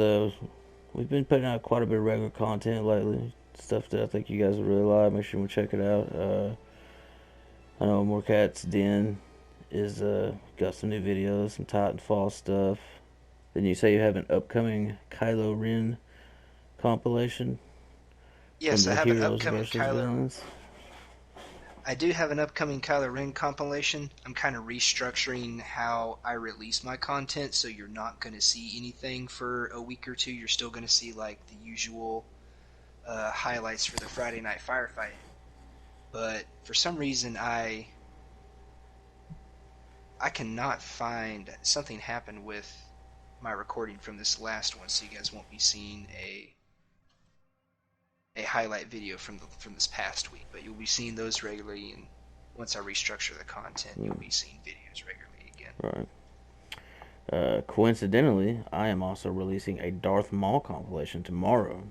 we've been putting out quite a bit of regular content lately. Stuff that I think you guys would really like. Make sure you check it out. I know More Cat's Den is got some new videos, some Titanfall stuff. Then you say you have an upcoming Kylo Ren compilation. Yes, I have an upcoming villains. I do have an upcoming Kylo Ren compilation. I'm kind of restructuring how I release my content, so you're not going to see anything for a week or two. You're still going to see like the usual highlights for the Friday night firefight. But for some reason, I cannot find something happened with my recording from this last one, so you guys won't be seeing a highlight video from this past week, but you'll be seeing those regularly, and once I restructure the content, you'll be seeing videos regularly again. Right. Coincidentally, I am also releasing a Darth Maul compilation tomorrow.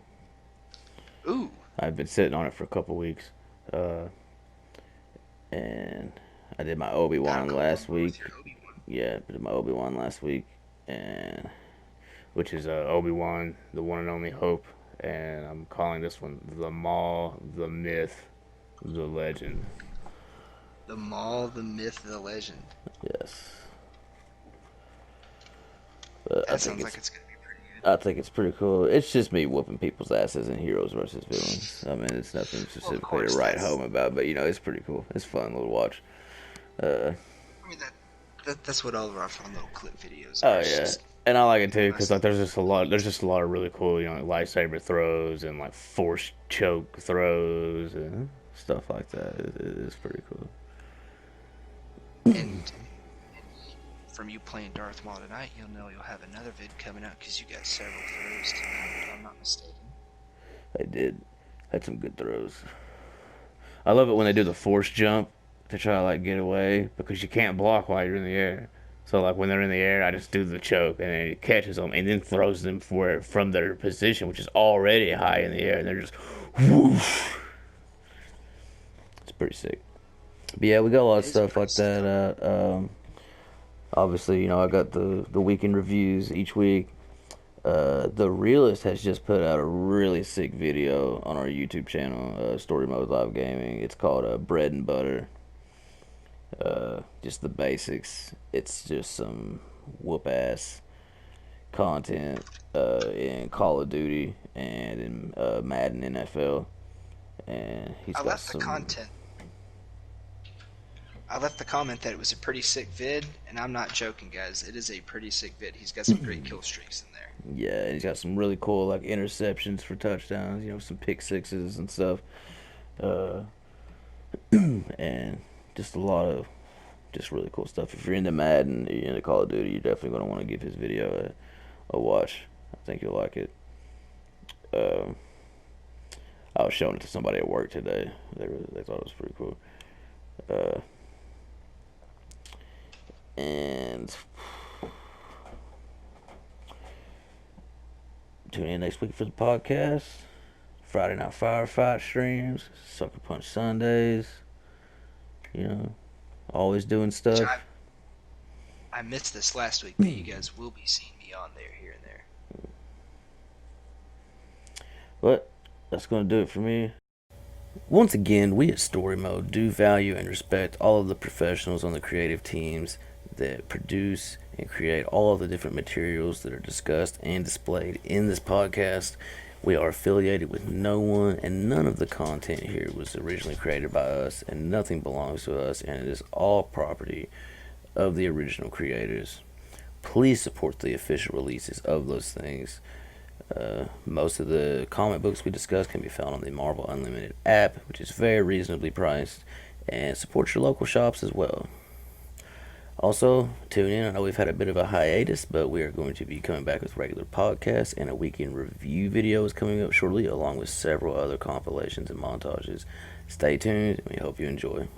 Ooh. I've been sitting on it for a couple weeks. And I did my Obi-Wan last week. Yeah, I did my Obi-Wan last week, and which is Obi-Wan, the one and only hope. And I'm calling this one The Maul, the Myth, the Legend. The mall, the myth, the legend. Yes. But That sounds like it's gonna be pretty I think it's pretty cool. It's just me whooping people's asses in heroes versus villains. I mean, it's nothing good. Well, of specifically to course, write home about, but it's pretty cool. It's fun little watch. Uh, I mean that's what all of our fun little clip videos are. oh It's yeah, just and I like it too doing because us. like there's just a lot of really cool like lightsaber throws and like force choke throws and stuff like that. It is pretty cool. And from you playing Darth Maul tonight, you'll know you'll have another vid coming out because you got several throws tonight, if I'm not mistaken. I did had some good throws. I love it when they do the force jump to try to like get away because you can't block while you're in the air. So like when they're in the air, I just do the choke and then it catches them and then throws them from their position, which is already high in the air, and they're just whoosh. It's pretty sick. But yeah, we got a lot of It is a stuff pretty like sick. that. Obviously, I got the weekend reviews each week. The Realist has just put out a really sick video on our YouTube channel, Story Mode Live Gaming. It's called Bread and Butter. Just the basics. It's just some whoop ass content in Call of Duty and in Madden NFL. And he's I got left the some. content. I left the comment that it was a pretty sick vid, and I'm not joking, guys. It is a pretty sick vid. He's got some great kill streaks in there. Yeah, and he's got some really cool like interceptions for touchdowns. Some pick sixes and stuff. Uh, and just a lot of just really cool stuff. If you're into Madden, you're into Call of Duty, you're definitely going to want to give his video a watch. I think you'll like it. Um, I was showing it to somebody at work today. They thought it was pretty cool. Uh, and tune in next week for the podcast. Friday Night Firefight streams, Sucker Punch Sundays. Always doing Which stuff. I missed this last week, but you guys will be seeing me on there here and there. But that's going to do it for me. Once again, we at Story Mode do value and respect all of the professionals on the creative teams that produce and create all of the different materials that are discussed and displayed in this podcast. We are affiliated with no one, and none of the content here was originally created by us, and nothing belongs to us, and it is all property of the original creators. Please support the official releases of those things. Most of the comic books we discuss can be found on the Marvel Unlimited app, which is very reasonably priced, and support your local shops as well. Also, tune in. I know we've had a bit of a hiatus, but we are going to be coming back with regular podcasts, and a weekend review video is coming up shortly, along with several other compilations and montages. Stay tuned, and we hope you enjoy.